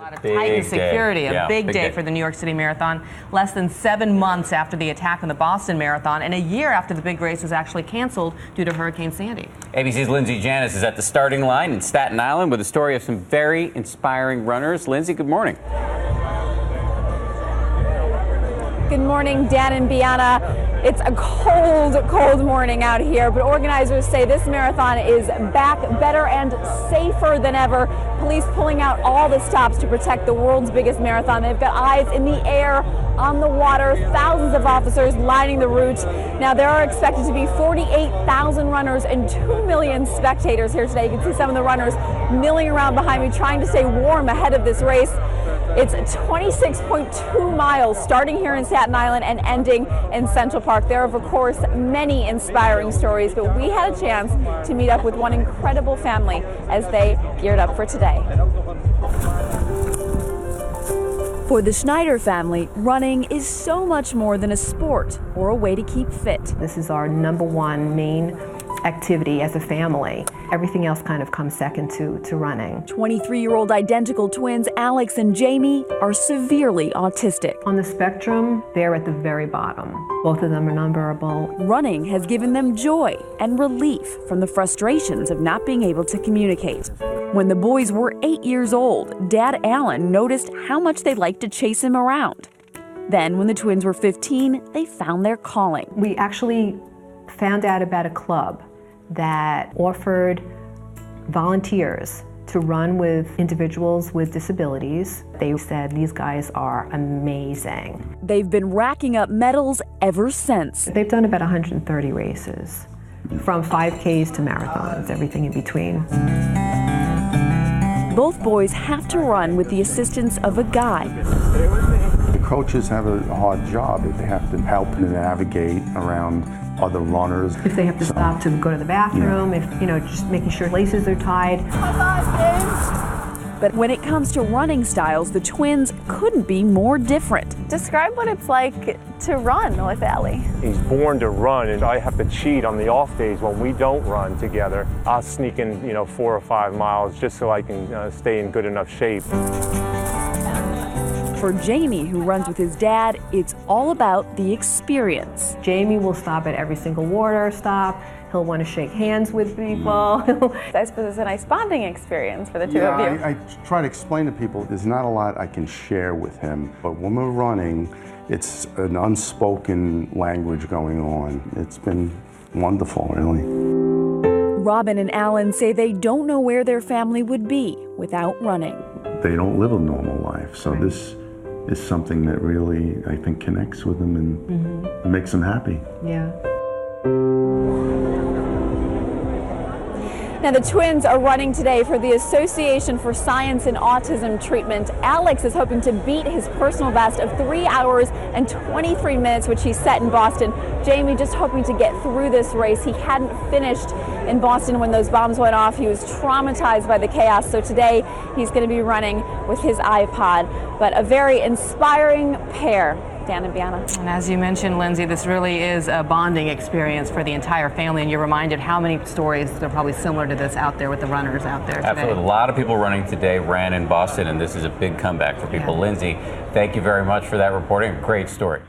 A lot of tightened security, a big day for the New York City Marathon, less than 7 months after the attack on the Boston Marathon, and a year after the big race was actually canceled due to Hurricane Sandy. ABC's Lindsay Janis is at the starting line in Staten Island with a story of some very inspiring runners. Lindsay, good morning. Good morning, Dan and Bianna. It's a cold, cold morning out here, but organizers say this marathon is back better and safer than ever. Police pulling out all the stops to protect the world's biggest marathon. They've got eyes in the air, on the water, thousands of officers lining the route. Now, there are expected to be 48,000 runners and 2 million spectators here today. You can see some of the runners milling around behind me, trying to stay warm ahead of this race. It's 26.2 miles starting here in Staten Island and ending in Central Park. There are, of course, many inspiring stories, but we had a chance to meet up with one incredible family as they geared up for today. For the Snyder family, running is so much more than a sport or a way to keep fit. This is our #1 main activity as a family. Everything else kind of comes second to running. 23-year-old identical twins Alex and Jamie are severely autistic. On the spectrum, they're at the very bottom. Both of them are nonverbal. Running has given them joy and relief from the frustrations of not being able to communicate. When the boys were 8 years old, Dad Alan noticed how much they liked to chase him around. Then, when the twins were 15, they found their calling. We actually found out about a club that offered volunteers to run with individuals with disabilities. They said these guys are amazing. They've been racking up medals ever since. They've done about 130 races, from 5Ks to marathons, everything in between. Both boys have to run with the assistance of a guide. The coaches have a hard job. They have to help them navigate around other runners. If they have to stop to go to the bathroom, if, just making sure laces are tied. But when it comes to running styles, the twins couldn't be more different. Describe what it's like to run with Ellie. He's born to run, and I have to cheat on the off days when we don't run together. I'll sneak in, 4 or 5 miles just so I can stay in good enough shape. For Jamie, who runs with his dad, it's all about the experience. Jamie will stop at every single water stop. He'll want to shake hands with people. I suppose it's a nice bonding experience for the two of you. I try to explain to people there's not a lot I can share with him, but when we're running, it's an unspoken language going on. It's been wonderful, really. Robin and Alan say they don't know where their family would be without running. They don't live a normal life, so this is something that really, I think, connects with them and makes them happy. Yeah. Now, the twins are running today for the Association for Science and Autism Treatment. Alex is hoping to beat his personal best of 3 hours and 23 minutes, which he set in Boston. Jamie just hoping to get through this race. He hadn't finished in Boston when those bombs went off. He was traumatized by the chaos, so today he's going to be running with his iPod. But a very inspiring pair. Dan and Bianna. And as you mentioned, Lindsay, this really is a bonding experience for the entire family, and you're reminded how many stories that are probably similar to this out there with the runners out there today. Absolutely. A lot of people running today ran in Boston, and this is a big comeback for people. Lindsay, thank you very much for that reporting. Great story.